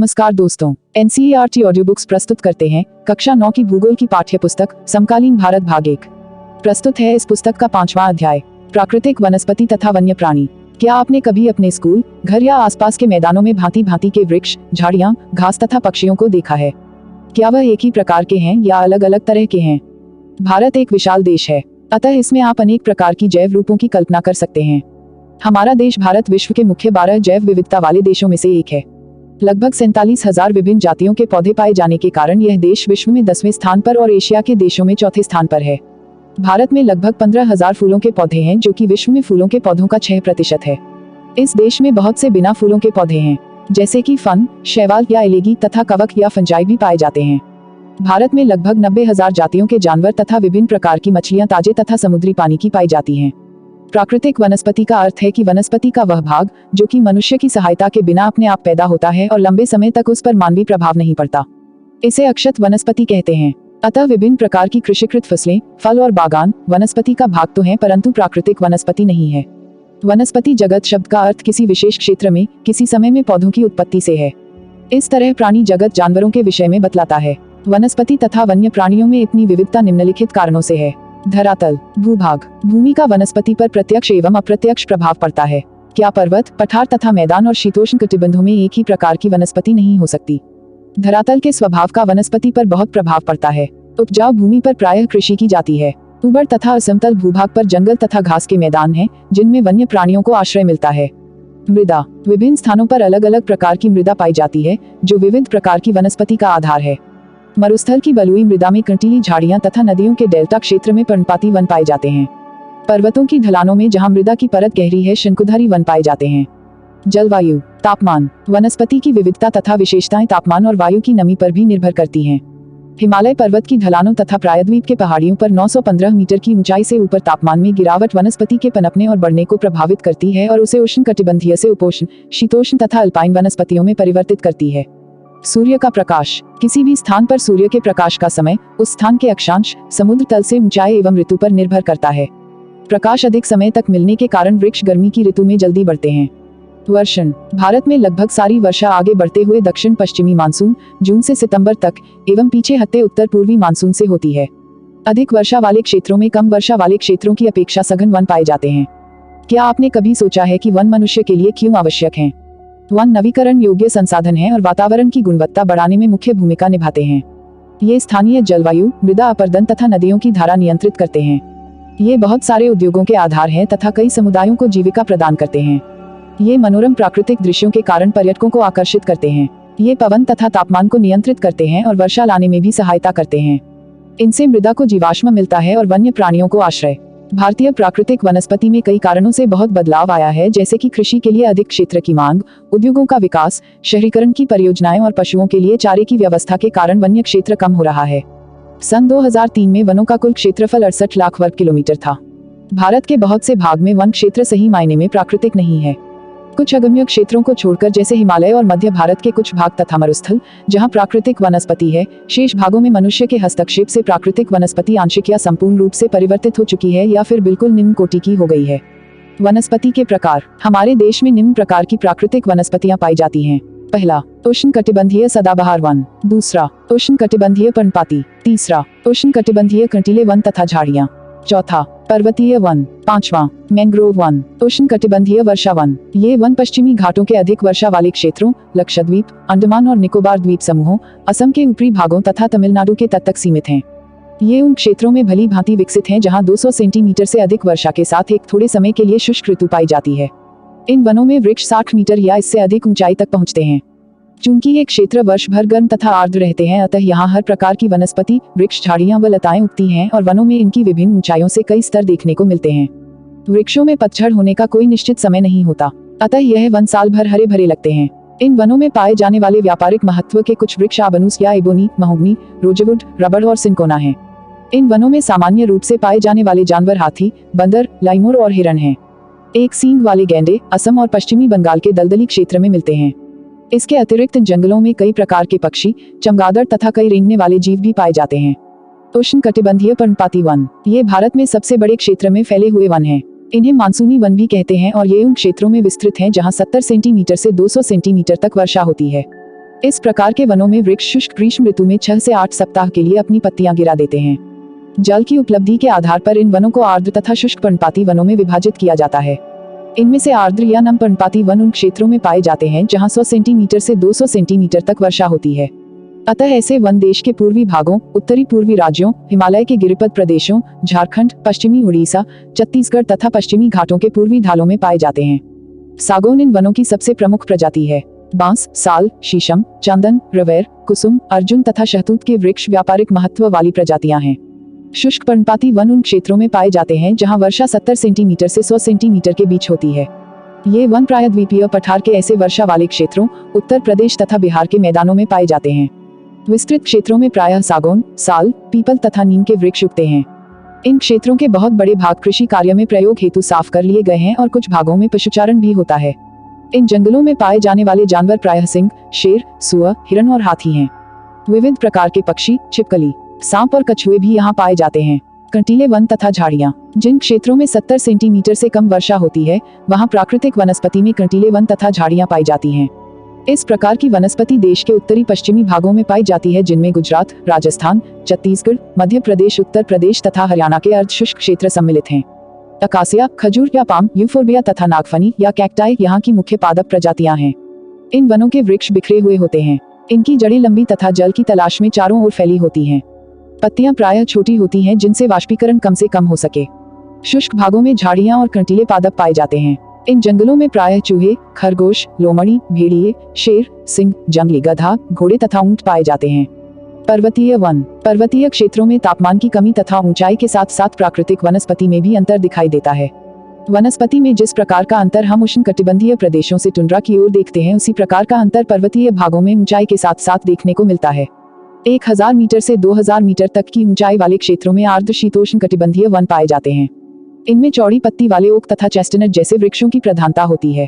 नमस्कार दोस्तों, NCERT audio books प्रस्तुत करते हैं कक्षा 9 की भूगोल की पाठ्य पुस्तक समकालीन भारत भाग 1। प्रस्तुत है इस पुस्तक का 5वां अध्याय, प्राकृतिक वनस्पति तथा वन्य प्राणी। क्या आपने कभी अपने स्कूल, घर या आसपास के मैदानों में भांति भांति के वृक्ष, झाड़ियां, घास तथा पक्षियों को देखा है? क्या वह एक ही प्रकार के हैं या अलग अलग तरह के हैं? भारत एक विशाल देश है, अतः इसमें आप अनेक प्रकार की जैव रूपों की कल्पना कर सकते हैं। हमारा देश भारत विश्व के मुख्य 12 जैव विविधता वाले देशों में से एक है। लगभग 47,000 विभिन्न जातियों के पौधे पाए जाने के कारण यह देश विश्व में 10वें स्थान पर और एशिया के देशों में चौथे स्थान पर है। भारत में लगभग 15,000 फूलों के पौधे हैं, जो कि विश्व में फूलों के पौधों का 6% है। इस देश में बहुत से बिना फूलों के पौधे हैं, जैसे कि फन, शैवाल या एलेगी तथा कवक या फंजाई भी पाए जाते हैं। भारत में लगभग 90,000 जातियों के जानवर तथा विभिन्न प्रकार की मछलियां ताजे तथा समुद्री पानी की पाई जाती हैं। प्राकृतिक वनस्पति का अर्थ है कि वनस्पति का वह भाग जो कि मनुष्य की सहायता के बिना अपने आप पैदा होता है और लंबे समय तक उस पर मानवीय प्रभाव नहीं पड़ता। इसे अक्षत वनस्पति कहते हैं। अतः विभिन्न प्रकार की कृषिकृत फसलें, फल और बागान वनस्पति का भाग तो हैं, परंतु प्राकृतिक वनस्पति नहीं है। वनस्पति जगत शब्द का अर्थ किसी विशेष क्षेत्र में किसी समय में पौधों की उत्पत्ति से है। इस तरह प्राणी जगत जानवरों के विषय में बतलाता है। वनस्पति तथा वन्य प्राणियों में इतनी विविधता निम्नलिखित कारणों से है। धरातल, भूभाग, भूमि का वनस्पति पर प्रत्यक्ष एवं अप्रत्यक्ष प्रभाव पड़ता है। क्या पर्वत, पठार तथा मैदान और शीतोष्ण कटिबंधों में एक ही प्रकार की वनस्पति नहीं हो सकती? धरातल के स्वभाव का वनस्पति पर बहुत प्रभाव पड़ता है। उपजाऊ भूमि पर प्रायः कृषि की जाती है। उबड़ तथा असमतल भूभाग पर जंगल तथा घास के मैदान हैं, जिनमें वन्य प्राणियों को आश्रय मिलता है। मृदा, विभिन्न स्थानों पर अलग अलग प्रकार की मृदा पाई जाती है, जो विविध प्रकार की वनस्पति का आधार है। मरुस्थल की बलुई मृदा में कंटीली झाड़ियां तथा नदियों के डेल्टा क्षेत्र में पर्णपाती वन पाए जाते हैं। पर्वतों की ढलानों में जहां मृदा की परत गहरी है, शंकुधारी वन पाए जाते हैं। जलवायु, तापमान, वनस्पति की विविधता तथा विशेषताएं तापमान और वायु की नमी पर भी निर्भर करती हैं। हिमालय पर्वत की ढलानों तथा प्रायद्वीप के पहाड़ियों पर 915 मीटर की ऊंचाई से ऊपर तापमान में गिरावट वनस्पति के पनपने और बढ़ने को प्रभावित करती है और उसे उष्णकटिबंधीय से उपोष्ण, शीतोष्ण तथा अल्पाइन वनस्पतियों में परिवर्तित करती है। सूर्य का प्रकाश, किसी भी स्थान पर सूर्य के प्रकाश का समय उस स्थान के अक्षांश, समुद्र तल से ऊंचाई एवं ऋतु पर निर्भर करता है। प्रकाश अधिक समय तक मिलने के कारण वृक्ष गर्मी की ऋतु में जल्दी बढ़ते हैं। वर्षण, भारत में लगभग सारी वर्षा आगे बढ़ते हुए दक्षिण पश्चिमी मानसून जून से सितंबर तक एवं पीछे हटते उत्तर पूर्वी मानसून से होती है। अधिक वर्षा वाले क्षेत्रों में कम वर्षा वाले क्षेत्रों की अपेक्षा सघन वन पाए जाते हैं। क्या आपने कभी सोचा है कि वन मनुष्य के लिए क्यों आवश्यक हैं? वन नवीकरण योग्य संसाधन है और वातावरण की गुणवत्ता बढ़ाने में मुख्य भूमिका निभाते हैं। ये स्थानीय जलवायु, मृदा अपरदन तथा नदियों की धारा नियंत्रित करते हैं। ये बहुत सारे उद्योगों के आधार हैं तथा कई समुदायों को जीविका प्रदान करते हैं। ये मनोरम प्राकृतिक दृश्यों के कारण पर्यटकों को आकर्षित करते हैं। ये पवन तथा तापमान को नियंत्रित करते हैं और वर्षा लाने में भी सहायता करते हैं। इनसे मृदा को जीवाश्म मिलता है और वन्य प्राणियों को आश्रय। भारतीय प्राकृतिक वनस्पति में कई कारणों से बहुत बदलाव आया है, जैसे कि कृषि के लिए अधिक क्षेत्र की मांग, उद्योगों का विकास, शहरीकरण की परियोजनाएं और पशुओं के लिए चारे की व्यवस्था के कारण वन्य क्षेत्र कम हो रहा है। सन 2003 में वनों का कुल क्षेत्रफल 68 लाख वर्ग किलोमीटर था। भारत के बहुत से भाग में वन क्षेत्र सही मायने में प्राकृतिक नहीं है। कुछ अगम्य क्षेत्रों को छोड़कर, जैसे हिमालय और मध्य भारत के कुछ भाग तथा मरुस्थल, जहां प्राकृतिक वनस्पति है, शेष भागों में मनुष्य के हस्तक्षेप से प्राकृतिक वनस्पति आंशिक या संपूर्ण रूप से परिवर्तित हो चुकी है या फिर बिल्कुल निम्न कोटि की हो गई है। वनस्पति के प्रकार, हमारे देश में निम्न प्रकार की प्राकृतिक वनस्पतियां पाई जाती हैं। पहला, उष्णकटिबंधीय सदाबहार वन। दूसरा, उष्णकटिबंधीय पर्णपाती। तीसरा, उष्णकटिबंधीय कंटीले वन तथा झाड़ियां। चौथा, पर्वतीय वन। पांचवा, मैंग्रोव वन। उष्णकटिबंधीय वर्षा वन, ये वन पश्चिमी घाटों के अधिक वर्षा वाले क्षेत्रों, लक्षद्वीप, अंडमान और निकोबार द्वीप समूहों, असम के ऊपरी भागों तथा तमिलनाडु के तट तक सीमित हैं। ये उन क्षेत्रों में भली भांति विकसित हैं जहां 200 सेंटीमीटर से अधिक वर्षा के साथ एक थोड़े समय के लिए शुष्क ऋतु पाई जाती है। इन वनों में वृक्ष 60 मीटर या इससे अधिक ऊंचाई तक पहुंचते हैं। चूंकि ये क्षेत्र वर्ष भर गर्म तथा आर्द्र रहते हैं, अतः यहाँ हर प्रकार की वनस्पति, वृक्ष, झाड़ियां व लताएं उगती हैं और वनों में इनकी विभिन्न ऊंचाइयों से कई स्तर देखने को मिलते हैं। वृक्षों में पतझड़ होने का कोई निश्चित समय नहीं होता, अतः यह वन साल भर हरे भरे लगते हैं। इन वनों में पाए जाने वाले व्यापारिक महत्व के कुछ वृक्ष आबनूस या एबोनी, महोगनी, रोजेवुड, रबड़ और सिंकोना हैं। इन वनों में सामान्य रूप से पाए जाने वाले जानवर हाथी, बंदर, लाइमोर और हिरण हैं। एक सींग वाले गैंडे असम और पश्चिमी बंगाल के दलदली क्षेत्र में मिलते हैं। इसके अतिरिक्त जंगलों में कई प्रकार के पक्षी, चमगादड़ तथा कई रेंगने वाले जीव भी पाए जाते हैं। उष्णकटिबंधीय पर्णपाती वन, ये भारत में सबसे बड़े क्षेत्र में फैले हुए वन हैं। इन्हें मानसूनी वन भी कहते हैं और ये उन क्षेत्रों में विस्तृत हैं जहां 70 सेंटीमीटर से 200 सेंटीमीटर तक वर्षा होती है। इस प्रकार के वनों में वृक्ष शुष्क ग्रीष्म ऋतु में 6 से 8 सप्ताह के लिए अपनी पत्तियां गिरा देते हैं। जल की उपलब्धि के आधार पर इन वनों को आर्द्र तथा शुष्क पर्णपाती वनों में विभाजित किया जाता है। इनमें से आर्द्र या नम पर्णपाती वन उन क्षेत्रों में पाए जाते हैं जहां 100 सेंटीमीटर से 200 सेंटीमीटर तक वर्षा होती है। अतः ऐसे वन देश के पूर्वी भागों, उत्तरी पूर्वी राज्यों, हिमालय के गिरिपद प्रदेशों, झारखंड, पश्चिमी उड़ीसा, छत्तीसगढ़ तथा पश्चिमी घाटों के पूर्वी ढालों में पाए जाते हैं। सागौन इन वनों की सबसे प्रमुख प्रजाति है। बांस, साल, शीशम, चंदन, रवेर, कुसुम, अर्जुन तथा शहतूत के वृक्ष व्यापारिक महत्व वाली प्रजातियां हैं। शुष्क पर्णपाती वन उन क्षेत्रों में पाए जाते हैं जहां वर्षा 70 सेंटीमीटर से 100 सेंटीमीटर के बीच होती है। ये वन प्रायः द्वीपीय पठार के ऐसे वर्षा वाले क्षेत्रों, उत्तर प्रदेश तथा बिहार के मैदानों में पाए जाते हैं। विस्तृत क्षेत्रों में प्रायः सागौन, साल, पीपल तथा नीम के वृक्ष उगते हैं। इन क्षेत्रों के बहुत बड़े भाग कृषि कार्य में प्रयोग हेतु साफ कर लिए गए हैं और कुछ भागों में पशुचारण भी होता है। इन जंगलों में पाए जाने वाले जानवर प्रायः सिंह, शेर, सुअर, हिरण और हाथी हैं। विविध प्रकार के पक्षी, छिपकली, सांप और कछुए भी यहाँ पाए जाते हैं। कंटीले वन तथा झाड़ियाँ। जिन क्षेत्रों में 70 सेंटीमीटर से कम वर्षा होती है वहाँ प्राकृतिक वनस्पति में कंटीले वन तथा झाड़ियाँ पाई जाती हैं। इस प्रकार की वनस्पति देश के उत्तरी पश्चिमी भागों में पाई जाती है जिनमें गुजरात, राजस्थान, छत्तीसगढ़, मध्य प्रदेश, उत्तर प्रदेश तथा हरियाणा के अर्धशुष्क क्षेत्र सम्मिलित हैं। अकासिया, खजूर या पाम, यूफोर्बिया तथा नागफनी या कैक्टाई यहाँ की मुख्य पादप प्रजातियां हैं। इन वनों के वृक्ष बिखरे हुए होते हैं। इनकी जड़ें लंबी तथा जल की तलाश में चारों ओर फैली होती हैं। पत्तियां प्रायः छोटी होती हैं जिनसे वाष्पीकरण कम से कम हो सके। शुष्क भागों में झाड़ियां और कंटीले पादप पाए जाते हैं। इन जंगलों में प्रायः चूहे, खरगोश, लोमड़ी, भेड़िए, शेर, सिंह, जंगली गधा, घोड़े तथा ऊंट पाए जाते हैं। पर्वतीय वन। पर्वतीय क्षेत्रों में तापमान की कमी तथा ऊंचाई के साथ साथ प्राकृतिक वनस्पति में भी अंतर दिखाई देता है। वनस्पति में जिस प्रकार का अंतर हम उष्णकटिबंधीय प्रदेशों से टुंड्रा की ओर देखते हैं उसी प्रकार का अंतर पर्वतीय भागों में ऊंचाई के साथ साथ देखने को मिलता है। 1000 मीटर से 2000 मीटर तक की ऊंचाई वाले क्षेत्रों में आर्द्र शीतोष्ण कटिबंधीय वन पाए जाते हैं। इनमें चौड़ी पत्ती वाले ओक तथा चेस्टनट जैसे वृक्षों की प्रधानता होती है।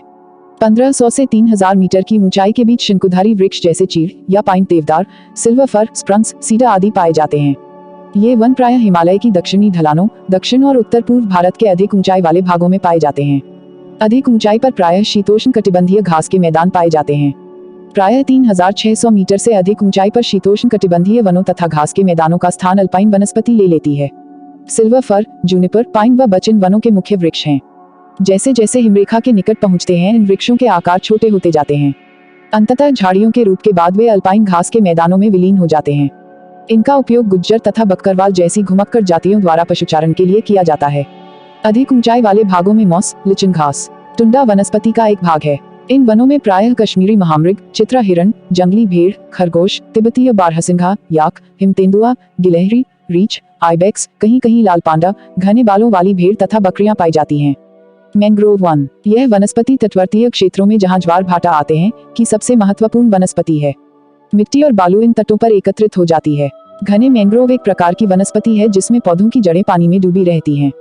1500 से 3000 मीटर की ऊंचाई के बीच शंकुधारी वृक्ष जैसे चीड़ या पाइन, देवदार, सिल्वर फर, स्प्रंग्स, सीडर आदि पाए जाते हैं। ये वन प्रायः हिमालय की दक्षिणी ढलानों, दक्षिण और उत्तर पूर्व भारत के अधिक ऊंचाई वाले भागों में पाए जाते हैं। अधिक ऊंचाई पर प्रायः शीतोष्ण कटिबंधीय घास के मैदान पाए जाते हैं। प्रायः 3600 मीटर से अधिक ऊंचाई पर शीतोष्ण कटिबंधीय वनों तथा घास के मैदानों का स्थान अल्पाइन वनस्पति ले लेती है। सिल्वर फर, जूनिपर, पाइन व बच इन वनों के मुख्य वृक्ष हैं। जैसे जैसे हिमरेखा के निकट पहुंचते हैं इन वृक्षों के आकार छोटे होते जाते हैं। अंततः झाड़ियों के रूप के बाद वे अल्पाइन घास के मैदानों में विलीन हो जाते हैं। इनका उपयोग गुज्जर तथा बकरवाल जैसी घुमक्कड़ जातियों द्वारा पशुचारण के लिए किया जाता है। अधिक ऊंचाई वाले भागों में मॉस, लिचन घास, टुंडा वनस्पति का एक भाग है। इन वनों में प्रायः कश्मीरी महामृग, चित्रा हिरण, जंगली भेड़, खरगोश, तिब्बतीय बारहसिंघा, याक, हिमतेंदुआ, गिलहरी, रीछ, आइबेक्स, कहीं कहीं लाल पांडा, घने बालों वाली भेड़ तथा बकरियां पाई जाती हैं। Mangrove one. यह वनस्पति तटवर्तीय क्षेत्रों में जहां ज्वार भाटा आते हैं की सबसे महत्वपूर्ण वनस्पति है। मिट्टी और बालू इन तटों पर एकत्रित हो जाती है। घने मैंग्रोव एक प्रकार की वनस्पति है जिसमें पौधों की जड़ें पानी में डूबी रहती हैं।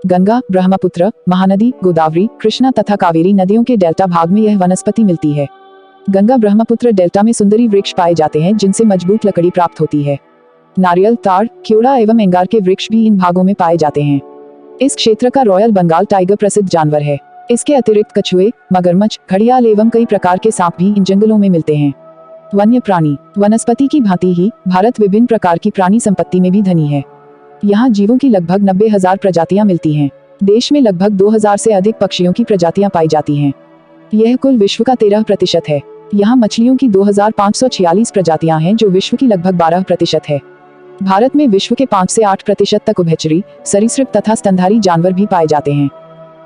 गंगा, ब्रह्मपुत्र, महानदी, गोदावरी, कृष्णा तथा कावेरी नदियों के डेल्टा भाग में यह वनस्पति मिलती है। गंगा ब्रह्मपुत्र डेल्टा में सुंदरी वृक्ष पाए जाते हैं जिनसे मजबूत लकड़ी प्राप्त होती है। नारियल, ताड़, क्योड़ा एवं एंगार के वृक्ष भी इन भागों में पाए जाते हैं। इस क्षेत्र का रॉयल बंगाल टाइगर प्रसिद्ध जानवर है। इसके अतिरिक्त कछुए, मगरमच्छ, घड़ियाल एवं कई प्रकार के सांप भी इन जंगलों में मिलते हैं। वन्य प्राणी। वनस्पति की भांति ही भारत विभिन्न प्रकार की प्राणी संपत्ति में भी धनी है। यहाँ जीवों की लगभग 90,000 प्रजातियां मिलती हैं। देश में लगभग 2000 से अधिक पक्षियों की प्रजातियां पाई जाती हैं। यह कुल विश्व का 13% है। यहाँ मछलियों की 2546 प्रजातियां हैं जो विश्व की लगभग 12% है। भारत में विश्व के 5 से 8% तक उभयचरी, सरीसृप तथा स्तनधारी जानवर भी पाए जाते हैं।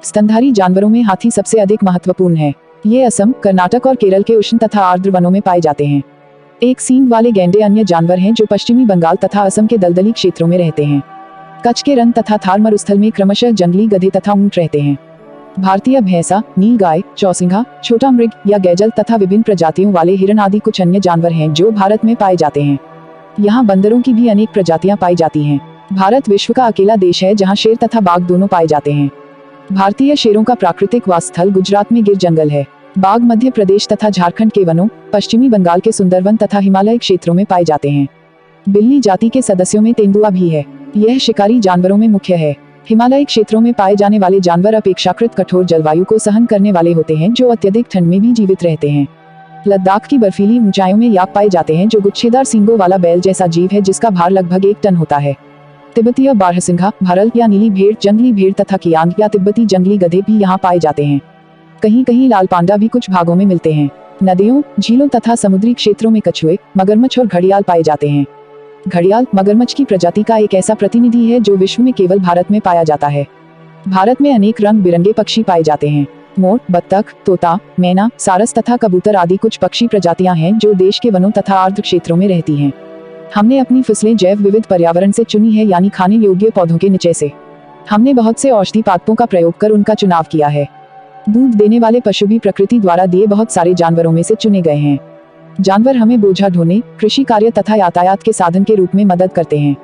स्तनधारी जानवरों में हाथी सबसे अधिक महत्वपूर्ण है। ये असम, कर्नाटक और केरल के उष्ण तथा आर्द्र वनों में पाए जाते हैं। एक सींग वाले गैंडे अन्य जानवर हैं जो पश्चिमी बंगाल तथा असम के दलदली क्षेत्रों में रहते हैं। कच्छ के रन तथा थार मरुस्थल में क्रमशः जंगली गधे तथा ऊंट रहते हैं। भारतीय भैंसा, नीलगाय, चौसिंघा, छोटा मृग या गैजल तथा विभिन्न प्रजातियों वाले हिरण आदि कुछ अन्य जानवर हैं जो भारत में पाए जाते हैं। यहाँ बंदरों की भी अनेक प्रजातियां पाई जाती हैं। भारत विश्व का अकेला देश है जहाँ शेर तथा बाघ दोनों पाए जाते हैं। भारतीय शेरों का प्राकृतिक वास स्थल गुजरात में गिर जंगल है। बाघ मध्य प्रदेश तथा झारखंड के वनों, पश्चिमी बंगाल के सुंदरवन तथा हिमालय क्षेत्रों में पाए जाते हैं। बिल्ली जाति के सदस्यों में तेंदुआ भी है। यह शिकारी जानवरों में मुख्य है। हिमालय क्षेत्रों में पाए जाने वाले जानवर अपेक्षाकृत कठोर जलवायु को सहन करने वाले होते हैं जो अत्यधिक ठंड में भी जीवित रहते हैं। लद्दाख की बर्फीली ऊंचाइयों में याक पाए जाते हैं जो गुच्छेदार सींगों वाला बैल जैसा जीव है जिसका भार लगभग 1 टन होता है। तिब्बतीय बारहसिंघा, भरल या नीली भेड़, जंगली भेड़ तथा कियांग या तिब्बती जंगली गधे भी यहाँ पाए जाते हैं। कहीं कहीं लाल पांडा भी कुछ भागों में मिलते हैं। नदियों, झीलों तथा समुद्री क्षेत्रों में कछुए, मगरमच्छ और घड़ियाल पाए जाते हैं। घड़ियाल मगरमच्छ की प्रजाति का एक ऐसा प्रतिनिधि है जो विश्व में केवल भारत में पाया जाता है। भारत में अनेक रंग बिरंगे पक्षी पाए जाते हैं। मोर, बत्तख, तोता, मैना, सारस तथा कबूतर आदि कुछ पक्षी प्रजातियां हैं जो देश के वनों तथा आर्द्र क्षेत्रों में रहती हैं। हमने अपनी फसलें जैव विविध पर्यावरण से चुनी है, यानी खाने योग्य पौधों के नीचे से। हमने बहुत से औषधि पादपों का प्रयोग कर उनका चुनाव किया है। दूध देने वाले पशु भी प्रकृति द्वारा दिए बहुत सारे जानवरों में से चुने गए हैं। जानवर हमें बोझा ढोने, कृषि कार्य तथा यातायात के साधन के रूप में मदद करते हैं।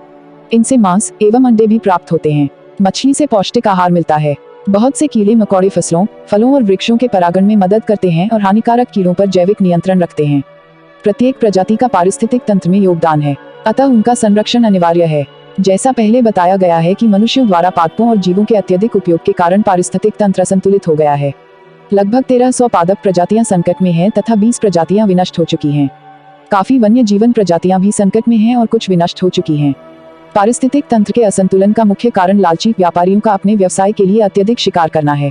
इनसे मांस एवं अंडे भी प्राप्त होते हैं। मछली से पौष्टिक आहार मिलता है। बहुत से कीड़े मकोड़े फसलों, फलों और वृक्षों के परागण में मदद करते हैं और हानिकारक कीड़ों पर जैविक नियंत्रण रखते हैं। प्रत्येक प्रजाति का पारिस्थितिक तंत्र में योगदान है, अतः उनका संरक्षण अनिवार्य है। जैसा पहले बताया गया है कि मनुष्यों द्वारा पादपों और जीवों के अत्यधिक उपयोग के कारण पारिस्थितिक तंत्र असंतुलित हो गया है। लगभग 1300 पादप प्रजातियां संकट में हैं तथा 20 प्रजातियां विनष्ट हो चुकी हैं। काफी वन्य जीवन प्रजातियां भी संकट में हैं और कुछ विनष्ट हो चुकी हैं। पारिस्थितिक तंत्र के असंतुलन का मुख्य कारण लालची व्यापारियों का अपने व्यवसाय के लिए अत्यधिक शिकार करना है।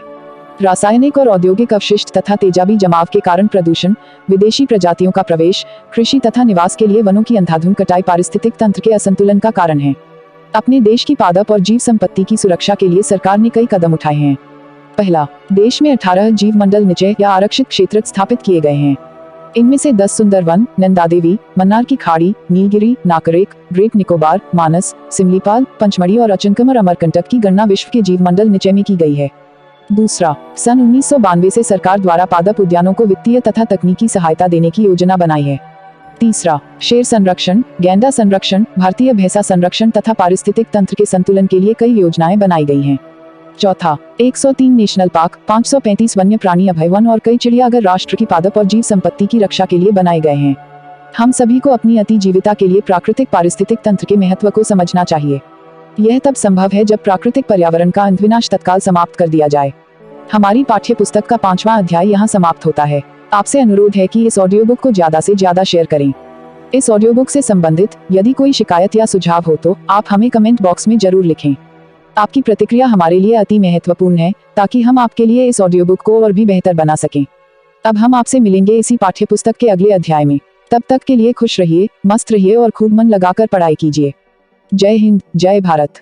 रासायनिक और औद्योगिक अपशिष्ट तथा तेजाबी जमाव के कारण प्रदूषण, विदेशी प्रजातियों का प्रवेश, कृषि तथा निवास के लिए वनों की अंधाधुंध कटाई पारिस्थितिक तंत्र के असंतुलन का कारण है। अपने देश की पादप और जीव संपत्ति की सुरक्षा के लिए सरकार ने कई कदम उठाए हैं। पहला, देश में 18 जीव मंडल निचय या आरक्षित क्षेत्र स्थापित किए गए हैं। इनमें से 10 सुंदरवन, नंदादेवी, मन्नार की खाड़ी, नीलगिरी, नाकरेक, ग्रेट निकोबार, मानस, सिमलीपाल, पंचमढ़ी और अचनकम और अमरकंटक की गणना विश्व के जीव मंडल निचय में की गई है। दूसरा, सन 1992 से सरकार द्वारा पादप उद्यानों को वित्तीय तथा तकनीकी सहायता देने की योजना बनाई है। तीसरा, शेर संरक्षण, गैंडा संरक्षण, भारतीय भैंसा संरक्षण तथा पारिस्थितिक तंत्र के संतुलन के लिए कई योजनाएं बनाई गई हैं। चौथा, 103 नेशनल पार्क, 535 वन्य प्राणी अभयवन और कई चिड़ियाघर राष्ट्र की पादप और जीव संपत्ति की रक्षा के लिए बनाए गए हैं। हम सभी को अपनी अतिजीविता के लिए प्राकृतिक पारिस्थितिक तंत्र के महत्व को समझना चाहिए। यह तब संभव है जब प्राकृतिक पर्यावरण का अंतविनाश तत्काल समाप्त कर दिया जाए। हमारी पाठ्य पुस्तक का 5वां अध्याय यहाँ समाप्त होता है। आपसे अनुरोध है कि इस ऑडियो बुक को ज्यादा से ज्यादा शेयर करें। इस ऑडियो बुक से संबंधित यदि कोई शिकायत या सुझाव हो तो आप हमें कमेंट बॉक्स में जरूर लिखें। आपकी प्रतिक्रिया हमारे लिए अति महत्वपूर्ण है ताकि हम आपके लिए इस ऑडियो बुक को और भी बेहतर बना सकें। अब हम आपसे मिलेंगे इसी पाठ्य पुस्तक के अगले अध्याय में। तब तक के लिए खुश रहिए, मस्त रहिए और खूब मन लगाकर पढ़ाई कीजिए। जय हिंद, जय भारत।